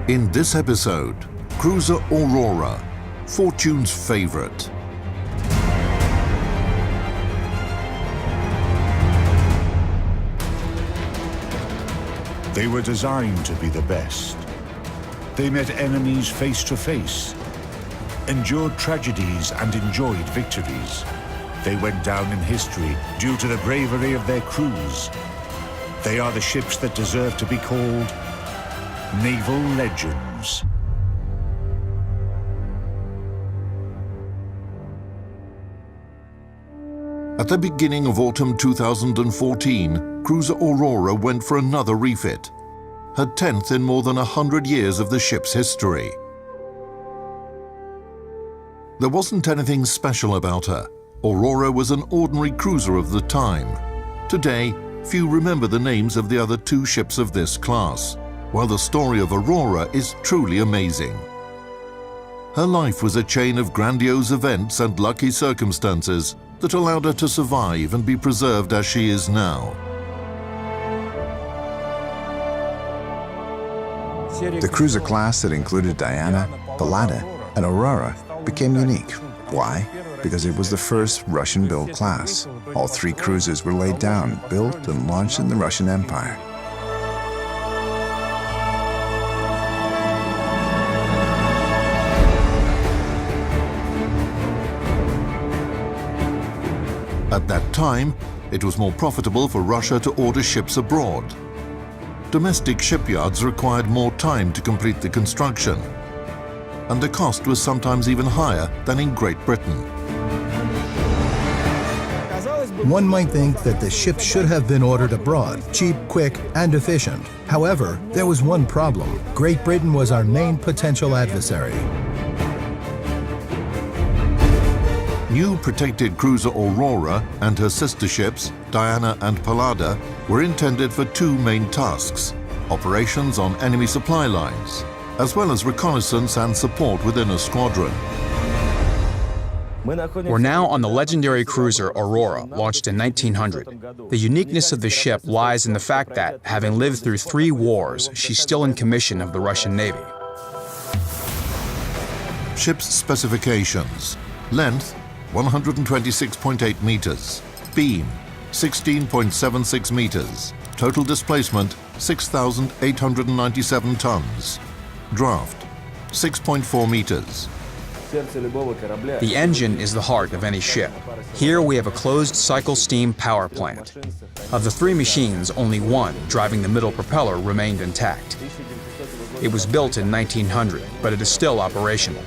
In this episode, cruiser Aurora, Fortune's favorite. They were designed to be the best. They met enemies face to face, endured tragedies and enjoyed victories. They went down in history due to the bravery of their crews. They are the ships that deserve to be called Naval Legends. At the beginning of autumn 2014, cruiser Aurora went for another refit, her 10th in more than 100 years of the ship's history. There wasn't anything special about her. Aurora was an ordinary cruiser of the time. Today, few remember the names of the other two ships of this class, while the story of Aurora is truly amazing. Her life was a chain of grandiose events and lucky circumstances that allowed her to survive and be preserved as she is now. The cruiser class that included Diana, Pallada, and Aurora became unique. Why? Because it was the first Russian-built class. All three cruisers were laid down, built, and launched in the Russian Empire. At that time, it was more profitable for Russia to order ships abroad. Domestic shipyards required more time to complete the construction, and the cost was sometimes even higher than in Great Britain. One might think that the ship should have been ordered abroad, cheap, quick, and efficient. However, there was one problem. Great Britain was our main potential adversary. New protected cruiser Aurora and her sister ships, Diana and Pallada, were intended for two main tasks: operations on enemy supply lines, as well as reconnaissance and support within a squadron. We're now on the legendary cruiser Aurora, launched in 1900. The uniqueness of the ship lies in the fact that, having lived through 3 wars, she's still in commission of the Russian Navy. Ship's specifications: length 126.8 meters, beam 16.76 meters, total displacement 6,897 tons, draft 6.4 meters. The engine is the heart of any ship. Here we have a closed-cycle steam power plant. Of the 3 machines, only one, driving the middle propeller, remained intact. It was built in 1900, but it is still operational.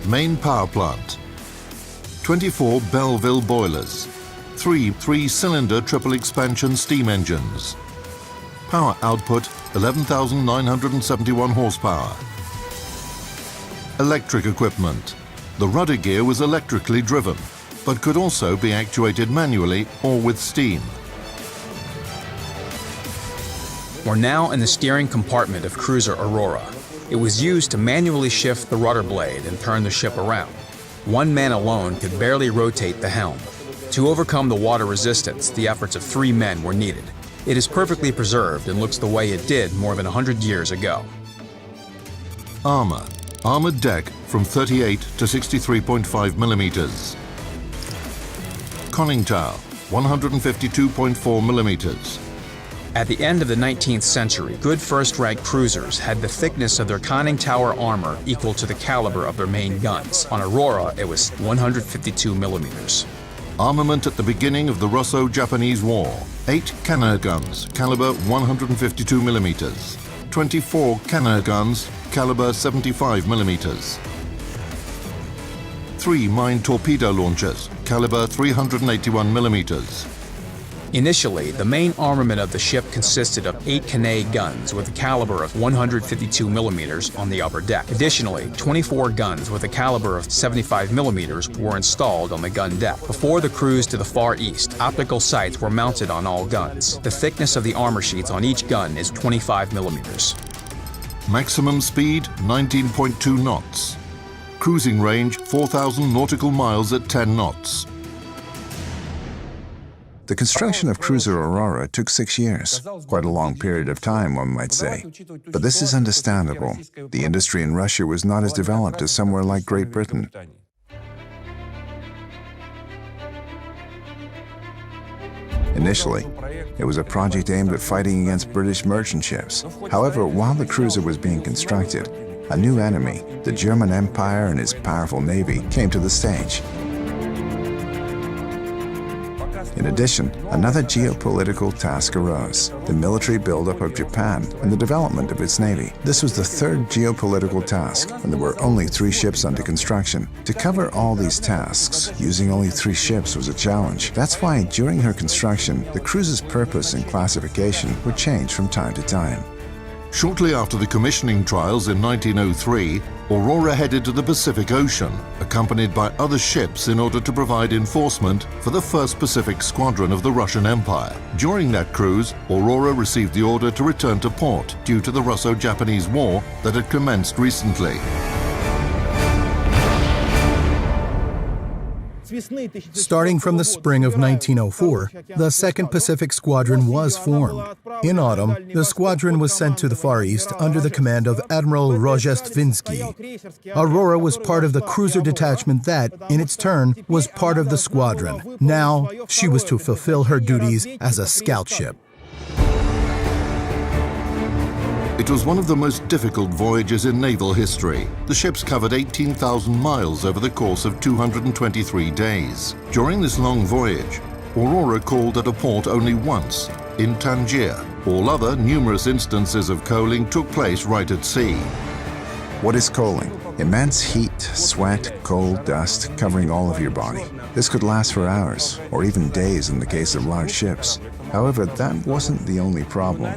Main power plant: 24 Belleville boilers, 3 3-cylinder triple expansion steam engines. Power output 11,971 horsepower. Electric equipment: the rudder gear was electrically driven, but could also be actuated manually or with steam. We're now in the steering compartment of cruiser Aurora. It was used to manually shift the rudder blade and turn the ship around. One man alone could barely rotate the helm. To overcome the water resistance, the efforts of 3 men were needed. It is perfectly preserved and looks the way it did more than 100 years ago. Armor: armored deck from 38 to 63.5 millimeters. Conning tower 152.4 millimeters. At the end of the 19th century, good first-rank cruisers had the thickness of their conning tower armor equal to the caliber of their main guns. On Aurora, it was 152 millimeters. Armament at the beginning of the Russo-Japanese War: 8 cannon guns, caliber 152 millimeters. 24 cannon guns, caliber 75 millimeters. 3 mine torpedo launchers, caliber 381 millimeters. Initially, the main armament of the ship consisted of 8 Cannet guns with a caliber of 152 millimeters on the upper deck. Additionally, 24 guns with a caliber of 75 millimeters were installed on the gun deck. Before the cruise to the Far East, optical sights were mounted on all guns. The thickness of the armor sheets on each gun is 25 millimeters. Maximum speed 19.2 knots. Cruising range 4,000 nautical miles at 10 knots. The construction of cruiser Aurora took 6 years, quite a long period of time, one might say. But this is understandable. The industry in Russia was not as developed as somewhere like Great Britain. Initially, it was a project aimed at fighting against British merchant ships. However, while the cruiser was being constructed, a new enemy, the German Empire and his powerful navy, came to the stage. In addition, another geopolitical task arose, the military buildup of Japan and the development of its navy. This was the third geopolitical task, and there were only 3 ships under construction. To cover all these tasks, using only 3 ships was a challenge. That's why, during her construction, the cruiser's purpose and classification would change from time to time. Shortly after the commissioning trials in 1903, Aurora headed to the Pacific Ocean, accompanied by other ships in order to provide enforcement for the 1st Pacific Squadron of the Russian Empire. During that cruise, Aurora received the order to return to port due to the Russo-Japanese War that had commenced recently. Starting from the spring of 1904, the 2nd Pacific Squadron was formed. In autumn, the squadron was sent to the Far East under the command of Admiral Rozhestvinsky. Aurora was part of the cruiser detachment that, in its turn, was part of the squadron. Now, she was to fulfill her duties as a scout ship. It was one of the most difficult voyages in naval history. The ships covered 18,000 miles over the course of 223 days. During this long voyage, Aurora called at a port only once, in Tangier. All other numerous instances of coaling took place right at sea. What is coaling? Immense heat, sweat, cold, dust covering all of your body. This could last for hours, or even days in the case of large ships. However, that wasn't the only problem.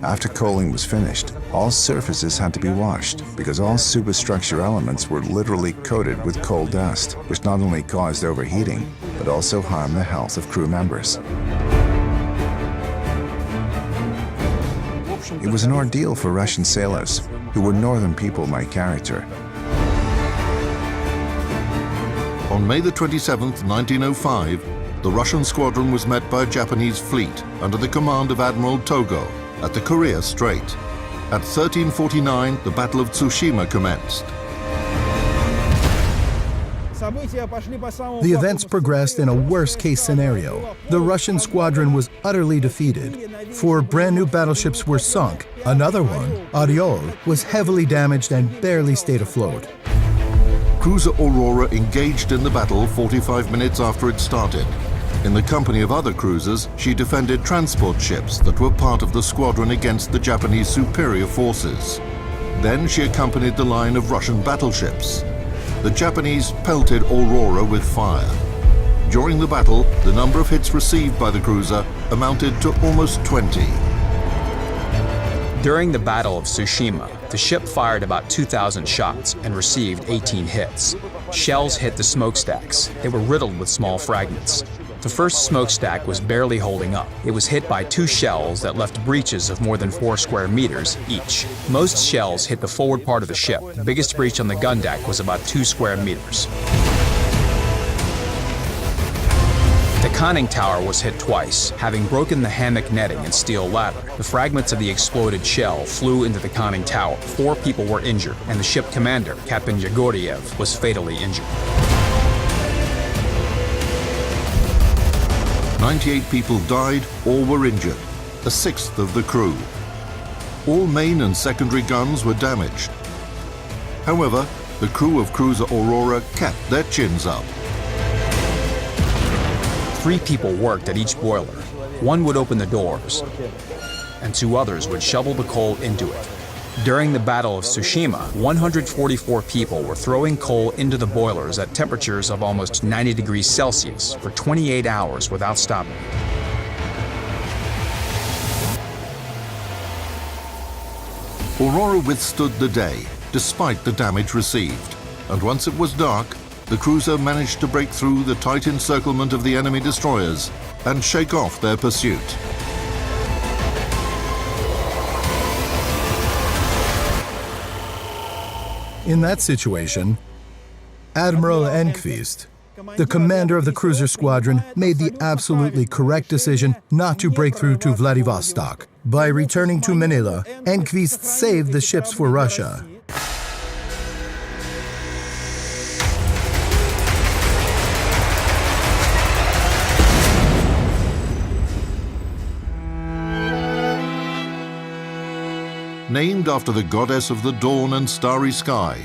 After coaling was finished, all surfaces had to be washed because all superstructure elements were literally coated with coal dust, which not only caused overheating, but also harmed the health of crew members. It was an ordeal for Russian sailors, who were northern people by character. On May the 27th, 1905, the Russian squadron was met by a Japanese fleet under the command of Admiral Togo at the Korea Strait. At 1349, the Battle of Tsushima commenced. The events progressed in a worst-case scenario. The Russian squadron was utterly defeated. 4 brand-new battleships were sunk. Another one, Oriol, was heavily damaged and barely stayed afloat. Cruiser Aurora engaged in the battle 45 minutes after it started. In the company of other cruisers, she defended transport ships that were part of the squadron against the Japanese superior forces. Then she accompanied the line of Russian battleships. The Japanese pelted Aurora with fire. During the battle, the number of hits received by the cruiser amounted to almost 20. During the Battle of Tsushima, the ship fired about 2,000 shots and received 18 hits. Shells hit the smokestacks. They were riddled with small fragments. The first smokestack was barely holding up. It was hit by 2 shells that left breaches of more than 4 square meters each. Most shells hit the forward part of the ship. The biggest breach on the gun deck was about 2 square meters. The conning tower was hit twice, having broken the hammock netting and steel ladder. The fragments of the exploded shell flew into the conning tower. 4 people were injured, and the ship commander, Captain Yegoriev, was fatally injured. 98 people died or were injured, a sixth of the crew. All main and secondary guns were damaged. However, the crew of cruiser Aurora kept their chins up. 3 people worked at each boiler. 1 would open the doors, and 2 others would shovel the coal into it. During the Battle of Tsushima, 144 people were throwing coal into the boilers at temperatures of almost 90 degrees Celsius for 28 hours without stopping. Aurora withstood the day, despite the damage received, and once it was dark, the cruiser managed to break through the tight encirclement of the enemy destroyers and shake off their pursuit. In that situation, Admiral Enquist, the commander of the cruiser squadron made the absolutely correct decision not to break through to Vladivostok. By returning to Manila, Enquist saved the ships for Russia. Named after the goddess of the dawn and starry sky,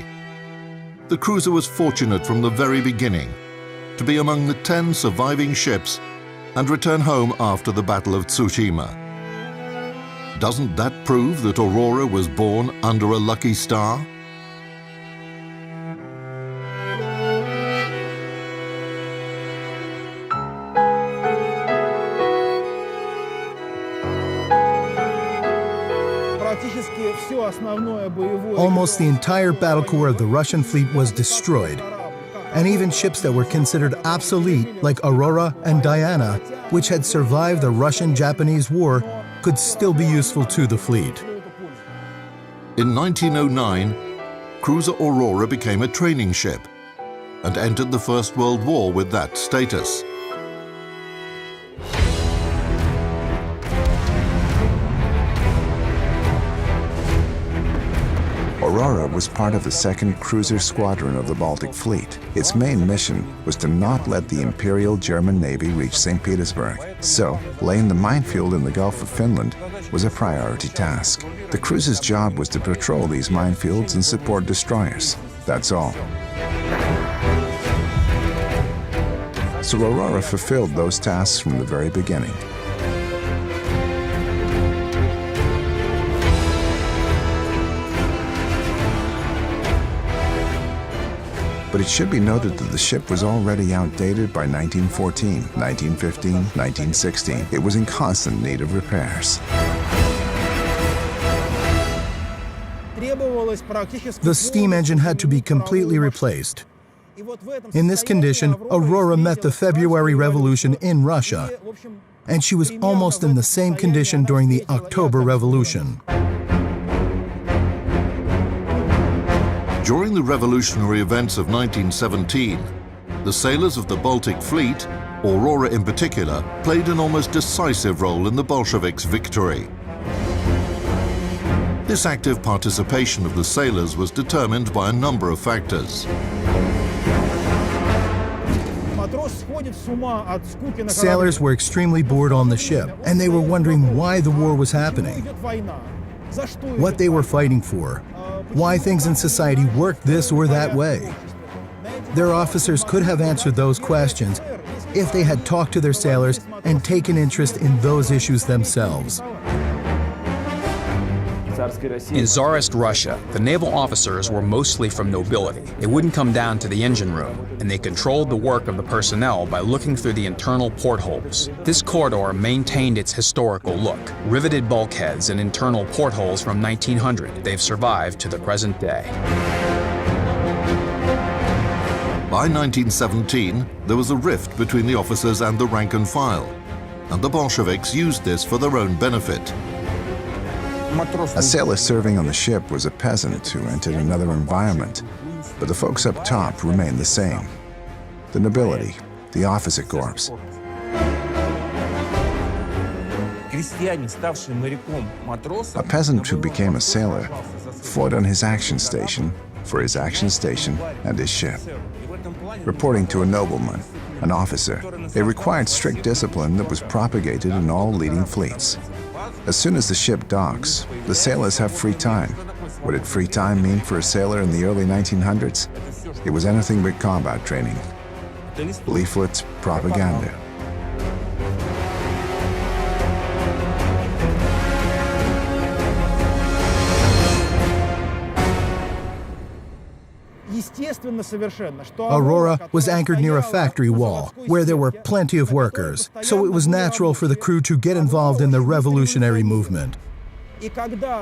the cruiser was fortunate from the very beginning to be among the 10 surviving ships and return home after the Battle of Tsushima. Doesn't that prove that Aurora was born under a lucky star? Almost the entire battle core of the Russian fleet was destroyed, and even ships that were considered obsolete, like Aurora and Diana, which had survived the Russo-Japanese War, could still be useful to the fleet. In 1909, cruiser Aurora became a training ship and entered the First World War with that status. Aurora was part of the 2nd Cruiser Squadron of the Baltic Fleet. Its main mission was to not let the Imperial German Navy reach St. Petersburg, so laying the minefield in the Gulf of Finland was a priority task. The cruiser's job was to patrol these minefields and support destroyers. That's all. So Aurora fulfilled those tasks from the very beginning. But it should be noted that the ship was already outdated by 1914, 1915, 1916. It was in constant need of repairs. The steam engine had to be completely replaced. In this condition, Aurora met the February Revolution in Russia, and she was almost in the same condition during the October Revolution. During the revolutionary events of 1917, the sailors of the Baltic Fleet, Aurora in particular, played an almost decisive role in the Bolsheviks' victory. This active participation of the sailors was determined by a number of factors. Sailors were extremely bored on the ship, and they were wondering why the war was happening, what they were fighting for, why things in society worked this or that way. Their officers could have answered those questions if they had talked to their sailors and taken interest in those issues themselves. In Tsarist Russia, the naval officers were mostly from nobility. They wouldn't come down to the engine room, and they controlled the work of the personnel by looking through the internal portholes. This corridor maintained its historical look. Riveted bulkheads and internal portholes from 1900. They've survived to the present day. By 1917, there was a rift between the officers and the rank and file, and the Bolsheviks used this for their own benefit. A sailor serving on the ship was a peasant who entered another environment, but the folks up top remained the same. The nobility, the officer corps. A peasant who became a sailor fought on his action station, for his action station and his ship. Reporting to a nobleman, an officer, it required strict discipline that was propagated in all leading fleets. As soon as the ship docks, the sailors have free time. What did free time mean for a sailor in the early 1900s? It was anything but combat training. Leaflets, propaganda. Aurora was anchored near a factory wall, where there were plenty of workers, so it was natural for the crew to get involved in the revolutionary movement.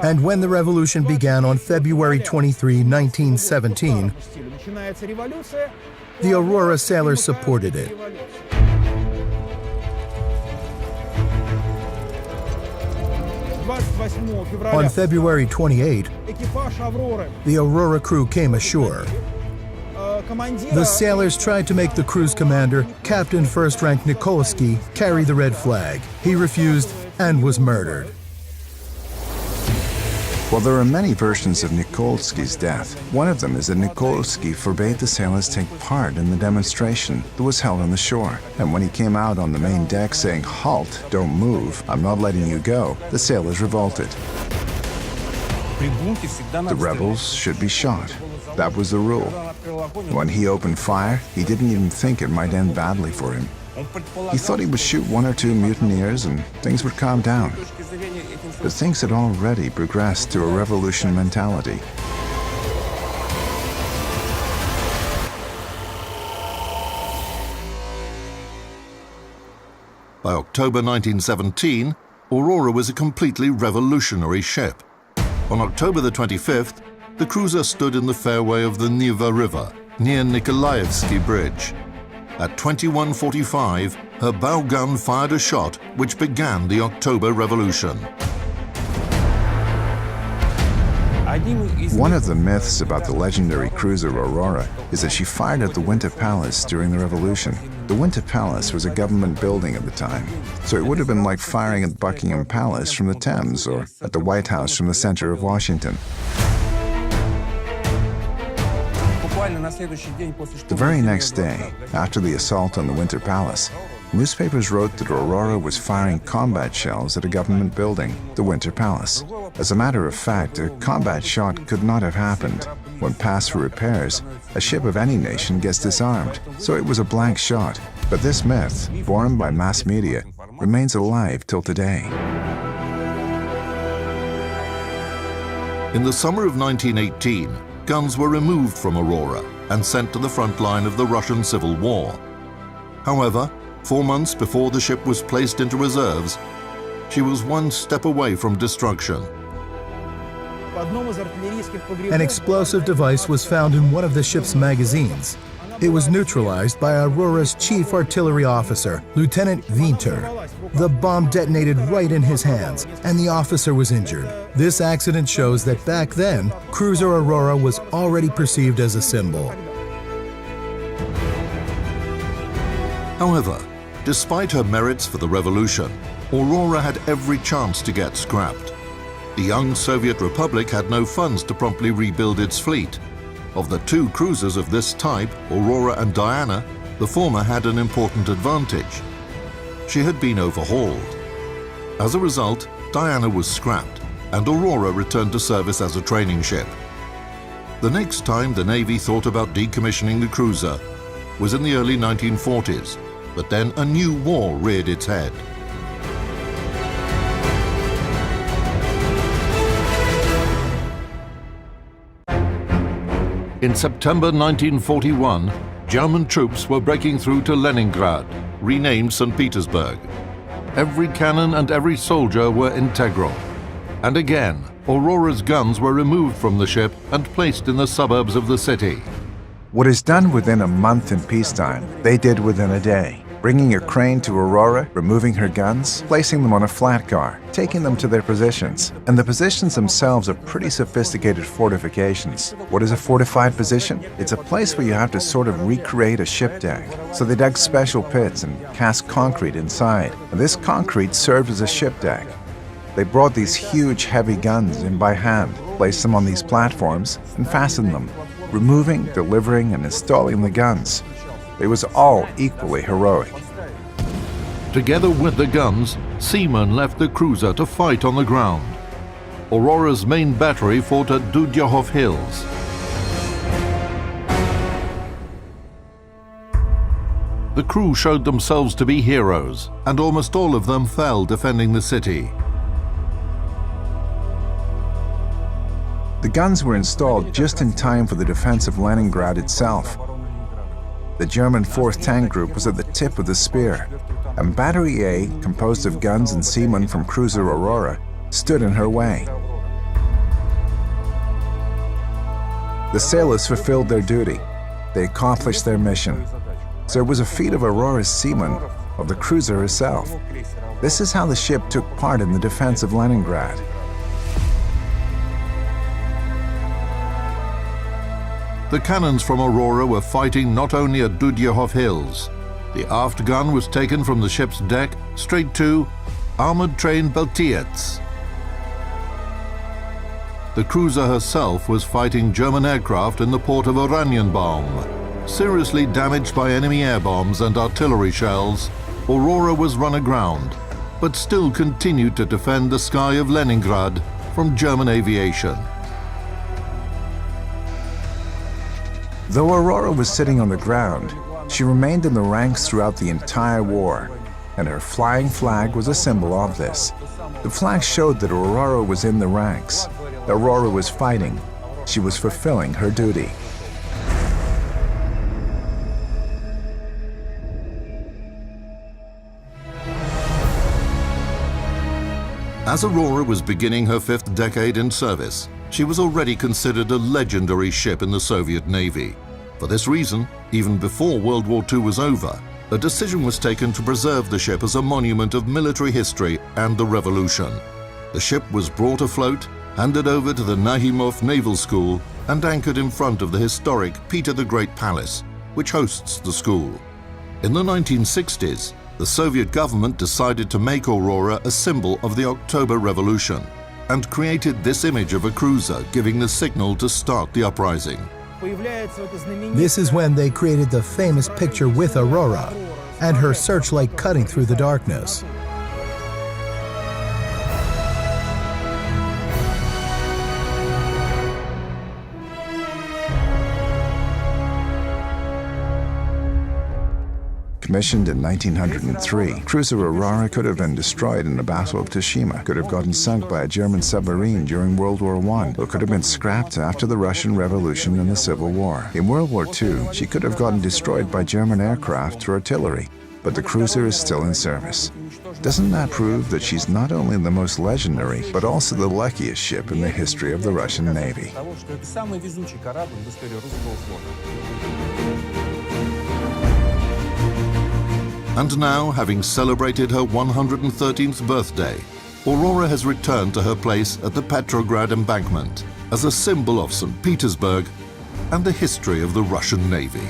And when the revolution began on February 23, 1917, the Aurora sailors supported it. On February 28, the Aurora crew came ashore. The sailors tried to make the cruise commander, Captain First Rank Nikolsky, carry the red flag. He refused and was murdered. While there are many versions of Nikolsky's death, one of them is that Nikolsky forbade the sailors take part in the demonstration that was held on the shore. And when he came out on the main deck saying, "Halt, don't move, I'm not letting you go," the sailors revolted. The rebels should be shot. That was the rule. When he opened fire, he didn't even think it might end badly for him. He thought he would shoot one or two mutineers and things would calm down. But things had already progressed to a revolution mentality. By October 1917, Aurora was a completely revolutionary ship. On October the 25th, the cruiser stood in the fairway of the Neva River, near Nikolaevsky Bridge. At 21:45, her bow gun fired a shot which began the October Revolution. One of the myths about the legendary cruiser Aurora is that she fired at the Winter Palace during the Revolution. The Winter Palace was a government building at the time, so it would have been like firing at Buckingham Palace from the Thames or at the White House from the center of Washington. The very next day, after the assault on the Winter Palace, newspapers wrote that Aurora was firing combat shells at a government building, the Winter Palace. As a matter of fact, a combat shot could not have happened. When passed for repairs, a ship of any nation gets disarmed, so it was a blank shot. But this myth, born by mass media, remains alive till today. In the summer of 1918, guns were removed from Aurora and sent to the front line of the Russian Civil War. However, 4 months before the ship was placed into reserves, she was one step away from destruction. An explosive device was found in one of the ship's magazines. It was neutralized by Aurora's chief artillery officer, Lieutenant Winter. The bomb detonated right in his hands, and the officer was injured. This accident shows that back then, cruiser Aurora was already perceived as a symbol. However, despite her merits for the revolution, Aurora had every chance to get scrapped. The young Soviet Republic had no funds to promptly rebuild its fleet. Of the two cruisers of this type, Aurora and Diana, the former had an important advantage. She had been overhauled. As a result, Diana was scrapped, and Aurora returned to service as a training ship. The next time the Navy thought about decommissioning the cruiser was in the early 1940s, but then a new war reared its head. In September 1941, German troops were breaking through to Leningrad, renamed St. Petersburg. Every cannon and every soldier were integral. And again, Aurora's guns were removed from the ship and placed in the suburbs of the city. What is done within a month in peacetime, they did within a day. Bringing a crane to Aurora, removing her guns, placing them on a flat car, taking them to their positions. And the positions themselves are pretty sophisticated fortifications. What is a fortified position? It's a place where you have to sort of recreate a ship deck. So they dug special pits and cast concrete inside. And this concrete served as a ship deck. They brought these huge, heavy guns in by hand, placed them on these platforms, and fastened them, removing, delivering, and installing the guns. It was all equally heroic. Together with the guns, seamen left the cruiser to fight on the ground. Aurora's main battery fought at Dudyahov Hills. The crew showed themselves to be heroes, and almost all of them fell defending the city. The guns were installed just in time for the defense of Leningrad itself. The German 4th Tank Group was at the tip of the spear, and Battery A, composed of guns and seamen from cruiser Aurora, stood in her way. The sailors fulfilled their duty. They accomplished their mission. So it was a feat of Aurora's seamen, of the cruiser herself. This is how the ship took part in the defense of Leningrad. The cannons from Aurora were fighting not only at Dudyehov Hills. The aft gun was taken from the ship's deck straight to armored train Beltiets. The cruiser herself was fighting German aircraft in the port of Oranienbaum. Seriously damaged by enemy air bombs and artillery shells, Aurora was run aground, but still continued to defend the sky of Leningrad from German aviation. Though Aurora was sitting on the ground, she remained in the ranks throughout the entire war, and her flying flag was a symbol of this. The flag showed that Aurora was in the ranks. Aurora was fighting. She was fulfilling her duty. As Aurora was beginning her 5th decade in service, she was already considered a legendary ship in the Soviet Navy. For this reason, even before World War II was over, a decision was taken to preserve the ship as a monument of military history and the revolution. The ship was brought afloat, handed over to the Nahimov Naval School, and anchored in front of the historic Peter the Great Palace, which hosts the school. In the 1960s, the Soviet government decided to make Aurora a symbol of the October Revolution and created this image of a cruiser giving the signal to start the uprising. This is when they created the famous picture with Aurora and her searchlight cutting through the darkness. Commissioned in 1903, cruiser Aurora could have been destroyed in the Battle of Tsushima, could have gotten sunk by a German submarine during World War I, or could have been scrapped after the Russian Revolution and the Civil War. In World War II, she could have gotten destroyed by German aircraft or artillery, but the cruiser is still in service. Doesn't that prove that she's not only the most legendary, but also the luckiest ship in the history of the Russian Navy? And now, having celebrated her 113th birthday, Aurora has returned to her place at the Petrograd embankment as a symbol of St. Petersburg and the history of the Russian Navy.